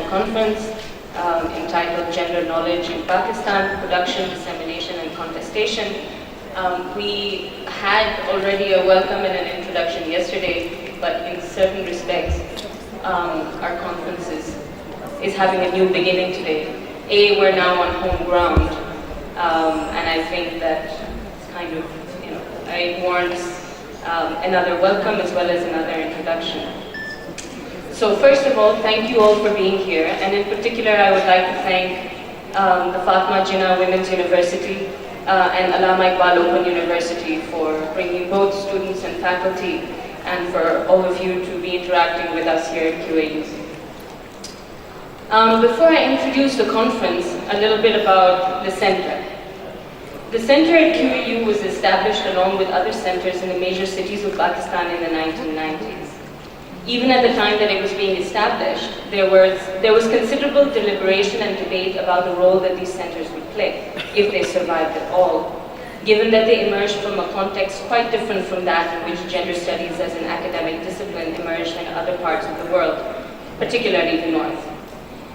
conference entitled Gender Knowledge in Pakistan, Production, Dissemination and Contestation. We had already a welcome and an introduction yesterday, but in certain respects, our conference is having a new beginning today. We're now on home ground, and I think that it's kind of, it warrants another welcome as well as another introduction. So first of all, thank you all for being here, and in particular I would like to thank the Fatma Jinnah Women's University and Allama Iqbal Open University for bringing both students and faculty, and for all of you to be interacting with us here at QAU. Before I introduce the conference, a little bit about the center. The center at QAU was established along with other centers in the major cities of Pakistan in the 1990s. Even at the time that it was being established, there was considerable deliberation and debate about the role that these centers would play, if they survived at all, given that they emerged from a context quite different from that in which gender studies as an academic discipline emerged in other parts of the world, particularly the North.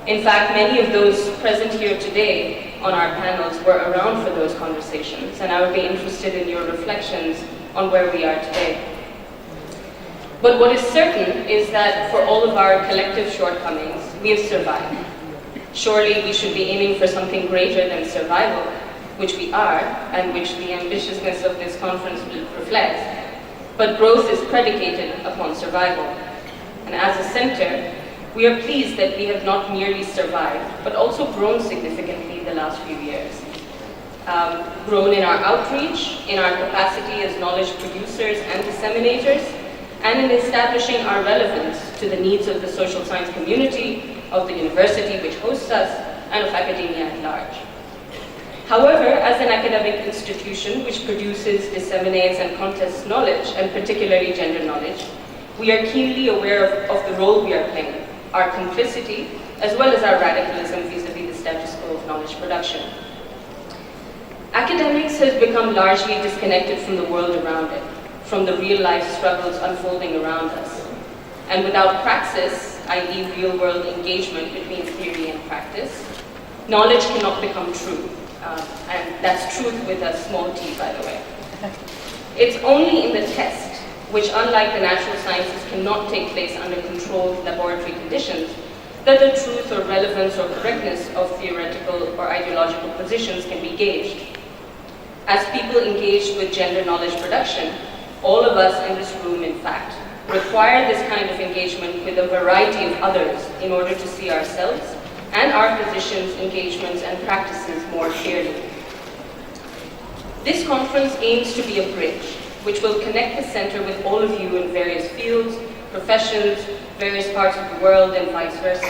In fact, many of those present here today on our panels were around for those conversations, and I would be interested in your reflections on where we are today. But what is certain is that for all of our collective shortcomings, we have survived. Surely we should be aiming for something greater than survival, which we are, and which the ambitiousness of this conference reflects. But growth is predicated upon survival. And as a center, we are pleased that we have not merely survived, but also grown significantly the last few years. Grown in our outreach, in our capacity as knowledge producers and disseminators, and in establishing our relevance to the needs of the social science community, of the university which hosts us, and of academia at large. However, as an academic institution which produces, disseminates, and contests knowledge, and particularly gender knowledge, we are keenly aware of the role we are playing, our complicity, as well as our radicalism vis-à-vis the status quo of knowledge production. Academics has become largely disconnected from the world around it, from the real-life struggles unfolding around us. And without praxis, i.e. real-world engagement between theory and practice, knowledge cannot become true. And that's truth with a small t, by the way. It's only in the test, which unlike the natural sciences cannot take place under controlled laboratory conditions, that the truth or relevance or correctness of theoretical or ideological positions can be gauged. As people engaged with gender knowledge production, all of us in this room, in fact, require this kind of engagement with a variety of others in order to see ourselves and our positions, engagements, and practices more clearly. This conference aims to be a bridge which will connect the center with all of you in various fields, professions, various parts of the world, and vice versa,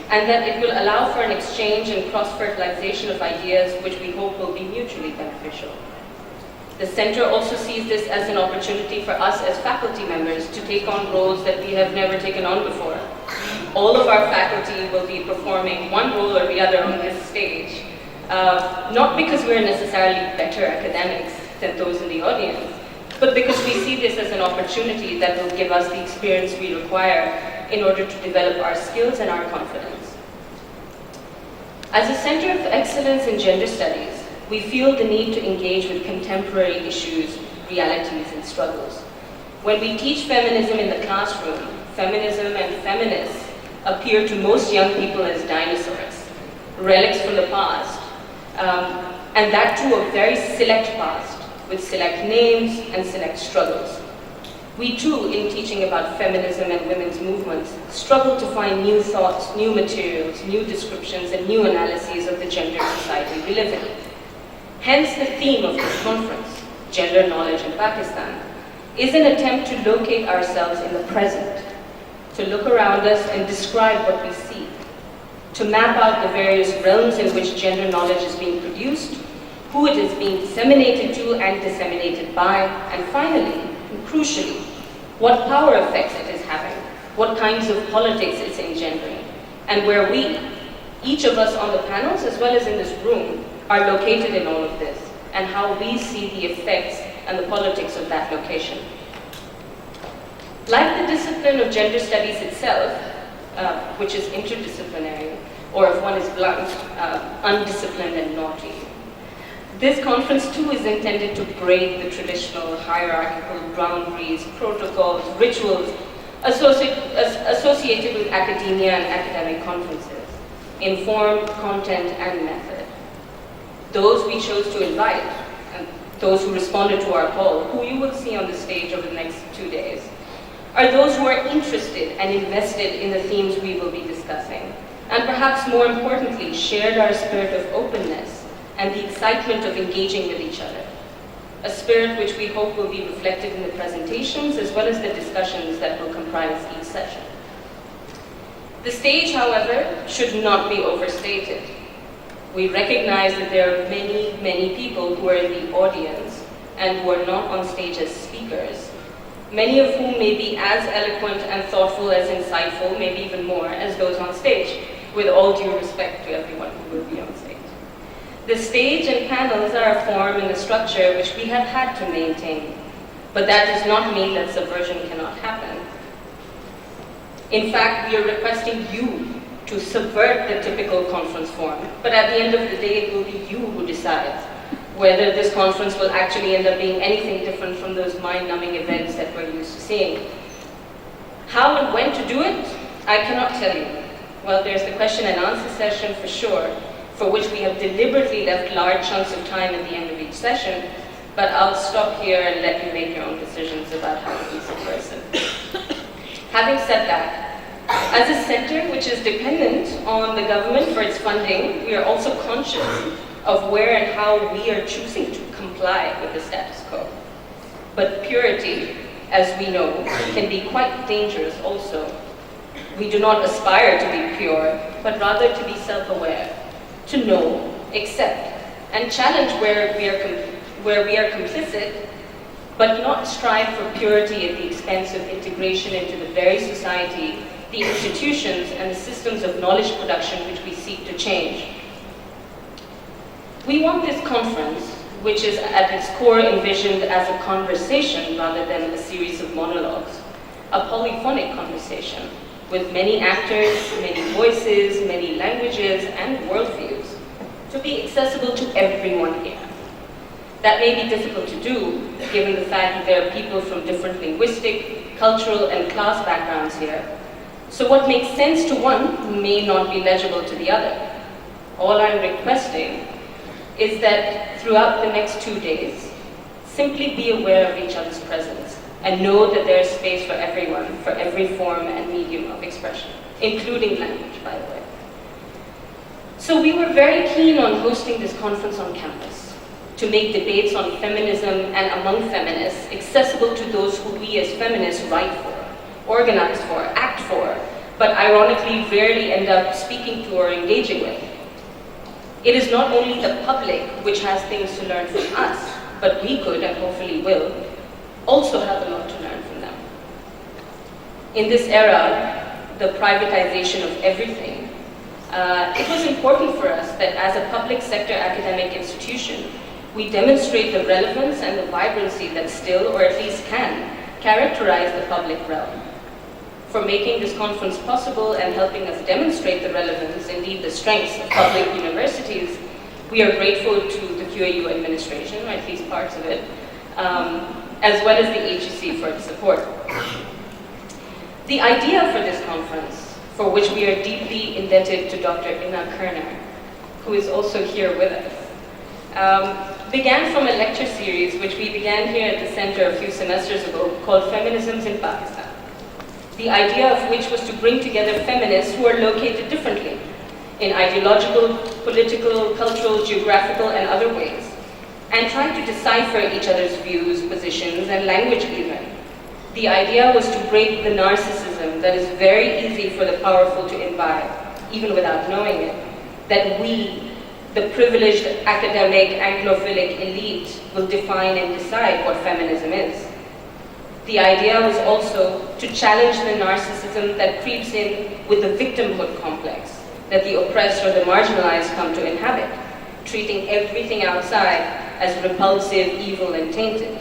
and that it will allow for an exchange and cross-fertilization of ideas which we hope will be mutually beneficial. The center also sees this as an opportunity for us as faculty members to take on roles that we have never taken on before. All of our faculty will be performing one role or the other on this stage, not because we're necessarily better academics than those in the audience, but because we see this as an opportunity that will give us the experience we require in order to develop our skills and our confidence. As a center of excellence in gender studies, we feel the need to engage with contemporary issues, realities, and struggles. When we teach feminism in the classroom, feminism and feminists appear to most young people as dinosaurs, relics from the past, and that too a very select past, with select names and select struggles. We too, in teaching about feminism and women's movements, struggle to find new thoughts, new materials, new descriptions, and new analyses of the gender society we live in. Hence the theme of this conference, Gender Knowledge in Pakistan, is an attempt to locate ourselves in the present, to look around us and describe what we see, to map out the various realms in which gender knowledge is being produced, who it is being disseminated to and disseminated by, and finally, and crucially, what power effects it is having, what kinds of politics it's engendering, and where we, each of us on the panels as well as in this room, are located in all of this, and how we see the effects and the politics of that location. Like the discipline of gender studies itself, which is interdisciplinary, or if one is blunt, undisciplined and naughty. This conference too is intended to break the traditional hierarchical boundaries, protocols, rituals associated with academia and academic conferences, in form, content, and method. Those we chose to invite, and those who responded to our call, who you will see on the stage over the next 2 days, are those who are interested and invested in the themes we will be discussing, and perhaps more importantly, shared our spirit of openness and the excitement of engaging with each other, a spirit which we hope will be reflected in the presentations as well as the discussions that will comprise each session. The stage, however, should not be overstated. We recognize that there are many, many people who are in the audience and who are not on stage as speakers, many of whom may be as eloquent and thoughtful, as insightful, maybe even more, as those on stage, with all due respect to everyone who will be on stage. The stage and panels are a form and a structure which we have had to maintain, but that does not mean that subversion cannot happen. In fact, we are requesting you to subvert the typical conference form, but at the end of the day, it will be you who decides whether this conference will actually end up being anything different from those mind-numbing events that we're used to seeing. How and when to do it, I cannot tell you. Well, there's the question and answer session for sure, for which we have deliberately left large chunks of time at the end of each session, but I'll stop here and let you make your own decisions about how to be subversive. Having said that, as a center which is dependent on the government for its funding, we are also conscious of where and how we are choosing to comply with the status quo. But purity, as we know, can be quite dangerous also. We do not aspire to be pure, but rather to be self-aware, to know, accept, and challenge where we are complicit, but not strive for purity at the expense of integration into the very society, the institutions, and the systems of knowledge production which we seek to change. We want this conference, which is at its core envisioned as a conversation rather than a series of monologues, a polyphonic conversation with many actors, many voices, many languages, and worldviews, to be accessible to everyone here. That may be difficult to do, given the fact that there are people from different linguistic, cultural, and class backgrounds here. So what makes sense to one may not be legible to the other. All I'm requesting is that throughout the next 2 days, simply be aware of each other's presence and know that there is space for everyone, for every form and medium of expression, including language, by the way. So we were very keen on hosting this conference on campus, to make debates on feminism and among feminists accessible to those who we as feminists write for, organize for, act for, but ironically rarely end up speaking to or engaging with. It is not only the public which has things to learn from us, but we could, and hopefully will, also have a lot to learn from them. In this era, the privatization of everything, it was important for us that as a public sector academic institution, we demonstrate the relevance and the vibrancy that still, or at least can, characterize the public realm. For making this conference possible and helping us demonstrate the relevance, indeed the strengths of public universities, we are grateful to the QAU administration, or at least parts of it, as well as the HEC for its support. The idea for this conference, for which we are deeply indebted to Dr. Kerner, who is also here with us, began from a lecture series which we began here at the center a few semesters ago called Feminisms in Pakistan. The idea of which was to bring together feminists who are located differently in ideological, political, cultural, geographical, and other ways, and try to decipher each other's views, positions, and language even. The idea was to break the narcissism that is very easy for the powerful to imbibe, even without knowing it, that we, the privileged academic Anglophilic elite, will define and decide what feminism is. The idea was also to challenge the narcissism that creeps in with the victimhood complex that the oppressed or the marginalized come to inhabit, treating everything outside as repulsive, evil, and tainted.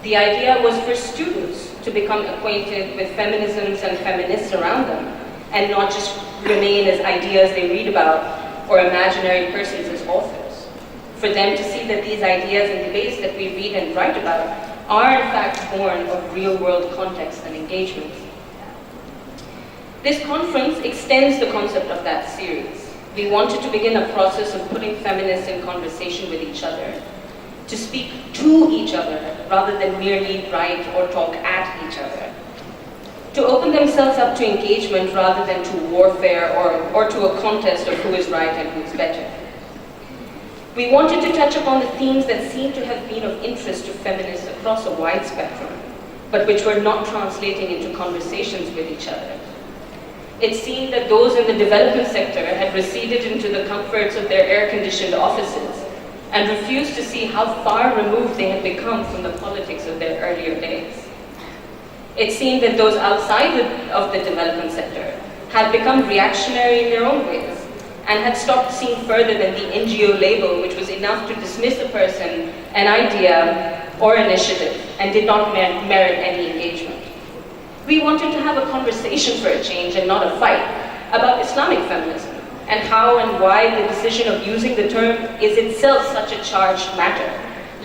The idea was for students to become acquainted with feminisms and feminists around them and not just remain as ideas they read about or imaginary persons as authors. For them to see that these ideas and debates that we read and write about are in fact born of real-world context and engagement. This conference extends the concept of that series. We wanted to begin a process of putting feminists in conversation with each other, to speak to each other rather than merely write or talk at each other, to open themselves up to engagement rather than to warfare or to a contest of who is right and who's better. We wanted to touch upon the themes that seem to have been of interest to feminists across a wide spectrum, but which were not translating into conversations with each other. It seemed that those in the development sector had receded into the comforts of their air-conditioned offices and refused to see how far removed they had become from the politics of their earlier days. It seemed that those outside of the development sector had become reactionary in their own ways and had stopped seeing further than the NGO label, which was enough to dismiss a person, an idea, or initiative, and did not merit any engagement. We wanted to have a conversation for a change and not a fight about Islamic feminism and how and why the decision of using the term is itself such a charged matter,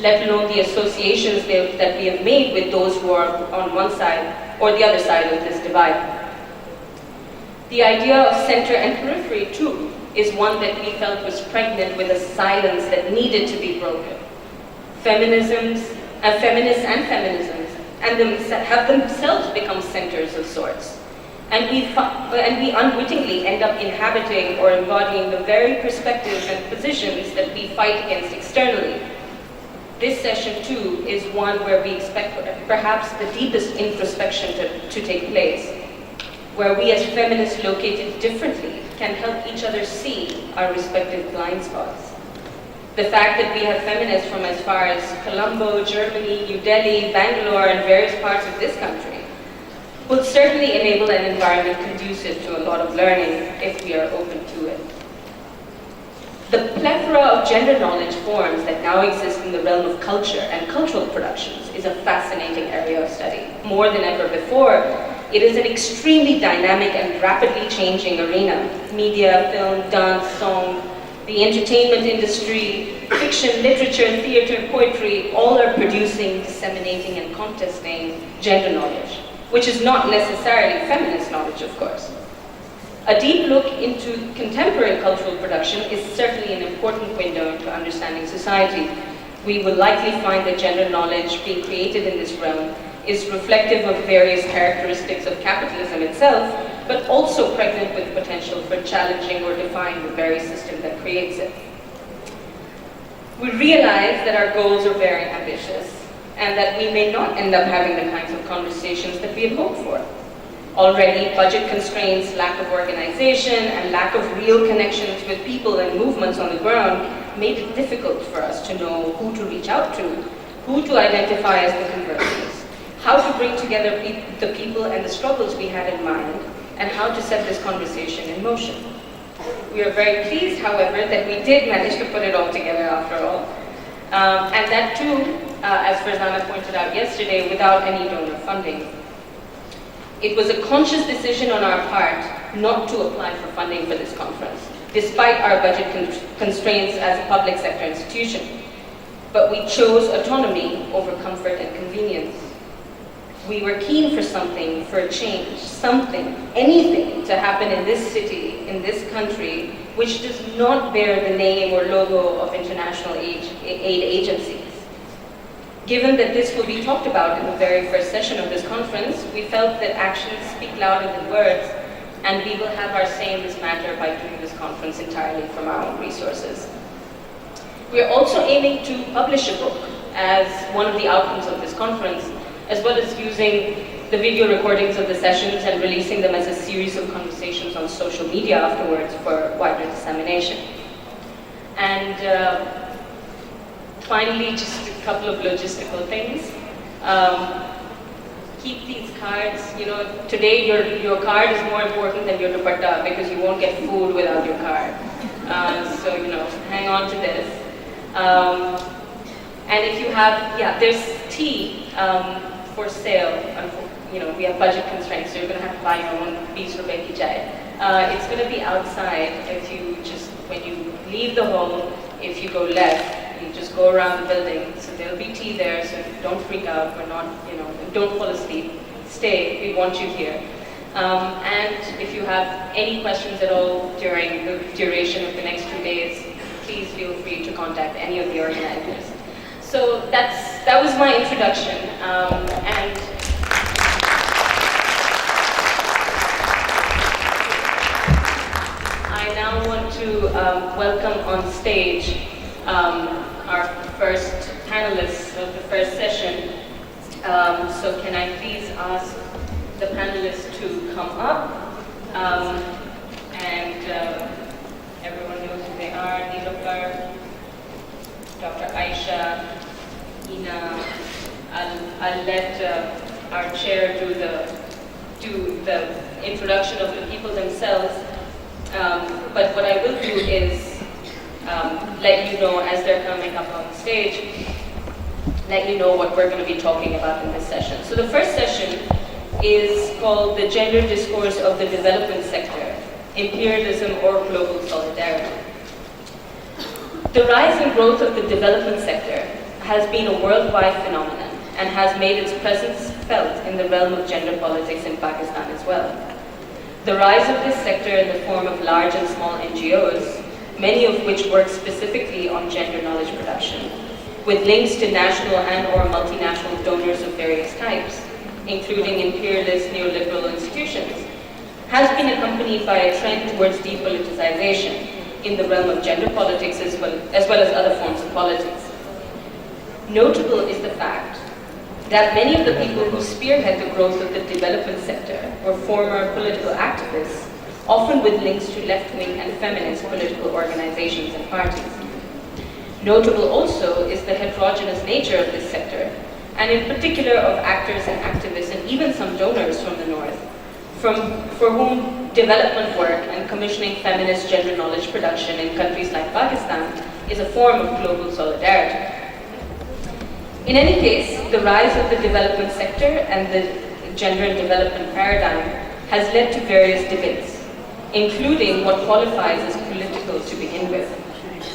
let alone the associations that we have made with those who are on one side or the other side of this divide. The idea of center and periphery, too, is one that we felt was pregnant with a silence that needed to be broken. Feminists and feminisms have themselves become centers of sorts. And we unwittingly end up inhabiting or embodying the very perspectives and positions that we fight against externally. This session, too, is one where we expect perhaps the deepest introspection to take place, where we as feminists located differently can help each other see our respective blind spots. The fact that we have feminists from as far as Colombo, Germany, New Delhi, Bangalore, and various parts of this country will certainly enable an environment conducive to a lot of learning if we are open to it. The plethora of gender knowledge forms that now exist in the realm of culture and cultural productions is a fascinating area of study. More than ever before, it is an extremely dynamic and rapidly changing arena. Media, film, dance, song, the entertainment industry, fiction, literature, theater, poetry, all are producing, disseminating, and contesting gender knowledge, which is not necessarily feminist knowledge, of course. A deep look into contemporary cultural production is certainly an important window into understanding society. We will likely find that gender knowledge being created in this realm is reflective of various characteristics of capitalism itself, but also pregnant with potential for challenging or defying the very system that creates it. We realize that our goals are very ambitious and that we may not end up having the kinds of conversations that we had hoped for. Already, budget constraints, lack of organization, and lack of real connections with people and movements on the ground made it difficult for us to know who to reach out to, who to identify as the conversions, how to bring together the people and the struggles we had in mind, and how to set this conversation in motion. We are very pleased, however, that we did manage to put it all together after all. And that too, as Farzana pointed out yesterday, without any donor funding. It was a conscious decision on our part not to apply for funding for this conference, despite our budget constraints as a public sector institution. But we chose autonomy over comfort and convenience. We were keen for something, for a change, something, anything to happen in this city, in this country, which does not bear the name or logo of international aid agencies. Given that this will be talked about in the very first session of this conference, we felt that actions speak louder than words, and we will have our say in this matter by doing this conference entirely from our own resources. We are also aiming to publish a book as one of the outcomes of this conference, as well as using the video recordings of the sessions and releasing them as a series of conversations on social media afterwards for wider dissemination. And finally, just a couple of logistical things. Keep these cards, today your card is more important than your dupatta because you won't get food without your card. So, hang on to this. And if you have, there's tea for sale. We have budget constraints, so you're going to have to buy your own 20 rupees ki chai. It's going to be outside. If you just, when you leave the home, if you go left, you just go around the building. So there'll be tea there, so don't freak out. We're not, don't fall asleep. Stay, we want you here. And if you have any questions at all during the duration of the next 2 days, please feel free to contact any of the organizers. So that was my introduction, and I now want to welcome on stage our first panelists of the first session. So can I please ask the panelists to come up, and everyone knows who they are: Nilofar, Dr. Aisha, Ina. I'll let our chair do the introduction of the people themselves. But what I will do is let you know as they're coming up on stage, let you know what we're going to be talking about in this session. So the first session is called The Gender Discourse of the Development Sector, Imperialism or Global Solidarity. The rise and growth of the development sector has been a worldwide phenomenon and has made its presence felt in the realm of gender politics in Pakistan as well. The rise of this sector in the form of large and small NGOs, many of which work specifically on gender knowledge production, with links to national and or multinational donors of various types, including imperialist neoliberal institutions, has been accompanied by a trend towards depoliticization in the realm of gender politics as well as other forms of politics. Notable is the fact that many of the people who spearhead the growth of the development sector were former political activists, often with links to left-wing and feminist political organizations and parties. Notable also is the heterogeneous nature of this sector, and in particular of actors and activists and even some donors from the North, for whom development work and commissioning feminist gender knowledge production in countries like Pakistan is a form of global solidarity. In any case, the rise of the development sector and the gender and development paradigm has led to various debates, including what qualifies as political to begin with.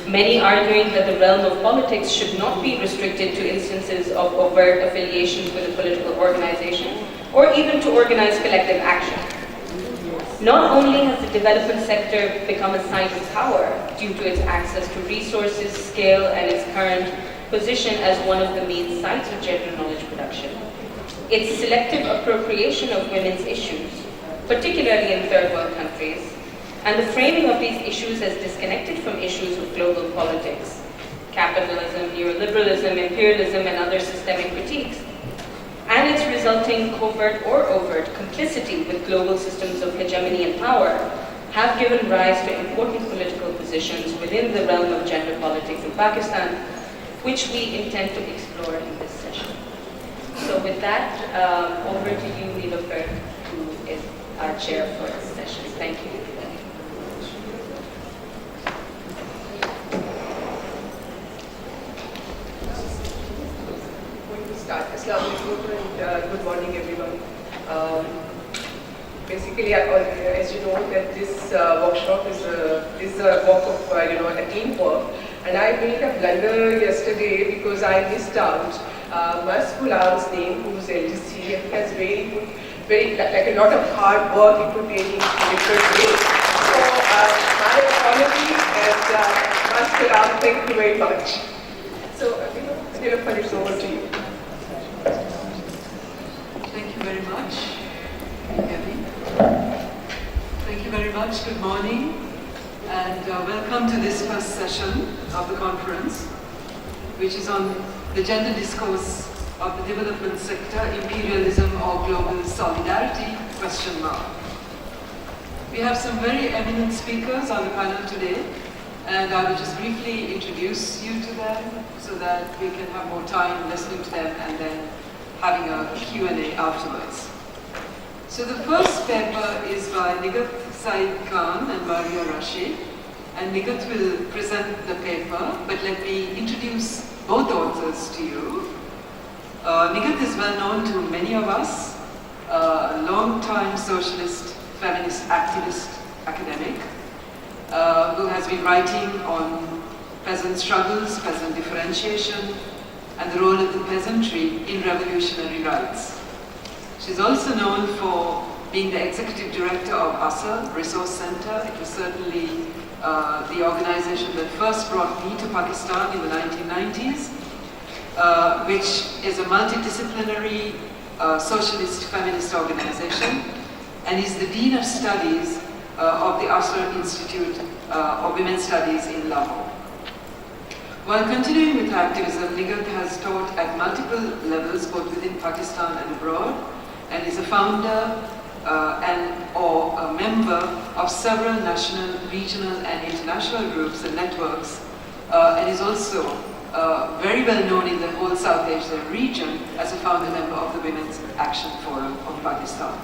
Many arguing that the realm of politics should not be restricted to instances of overt affiliations with a political organization, or even to organize collective action. Not only has the development sector become a site of power due to its access to resources, scale, and its current position as one of the main sites of gender knowledge production, its selective appropriation of women's issues, particularly in third world countries, and the framing of these issues as disconnected from issues of global politics, capitalism, neoliberalism, imperialism, and other systemic critiques, and its resulting covert or overt complicity with global systems of hegemony and power have given rise to important political positions within the realm of gender politics in Pakistan, which we intend to explore in this session. So with that, over to you, Nilofar, who is our chair for this session. Thank you. And good morning, everyone. Basically, as you know, that this workshop is a work of a teamwork, and I made a blunder yesterday because I missed out Masfulan's name, who's LDC. He has very like a lot of hard work he put in different ways. So my apologies, and Masfulan, thank you very much. So Nilofar, it's over to you. Thank you very much. Thank you very much. Good morning, and welcome to this first session of the conference, which is on the gender discourse of the development sector, imperialism or global solidarity, ? We have some very eminent speakers on the panel today, and I will just briefly introduce you to them so that we can have more time listening to them and then having a Q&A afterwards. So the first paper is by Nighat Saeed Khan and Rashid, and Nighat will present the paper, but let me introduce both authors to you. Nighat is well known to many of us, a long-time socialist, feminist activist academic, who has been writing on peasant struggles, peasant differentiation, and the role of the peasantry in revolutionary rights. She's also known for being the executive director of ASA, Resource Center. It was certainly the organization that first brought me to Pakistan in the 1990s, which is a multidisciplinary socialist feminist organization, and is the Dean of Studies of the ASA Institute of Women's Studies in Lahore. While continuing with her activism, Nighat has taught at multiple levels, both within Pakistan and abroad, and is a founder or a member of several national, regional, and international groups and networks, and is also very well known in the whole South Asia region as a founder member of the Women's Action Forum of Pakistan.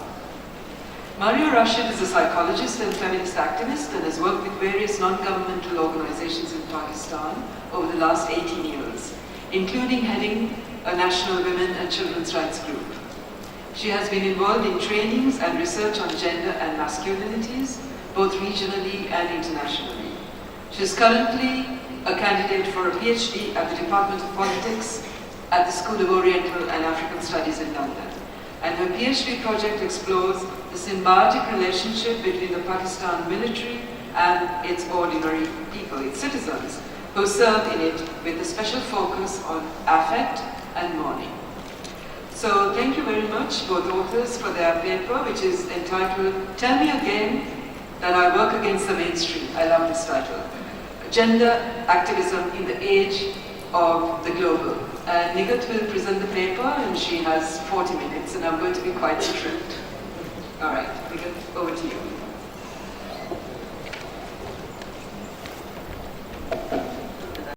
Rashid is a psychologist and feminist activist and has worked with various non-governmental organizations in Pakistan over the last 18 years, including heading a national women and children's rights group. She has been involved in trainings and research on gender and masculinities, both regionally and internationally. She is currently a candidate for a PhD at the Department of Politics at the School of Oriental and African Studies in London. And her PhD project explores the symbiotic relationship between the Pakistan military and its ordinary people, its citizens, who serve in it with a special focus on affect and mourning. So thank you very much, both authors, for their paper, which is entitled, Tell Me Again That I Work Against the Mainstream. I love this title. Gender Activism in the Age of the Global. And Nighat will present the paper, and she has 40 minutes, and I'm going to be quite strict. All right, Nighat, over to you.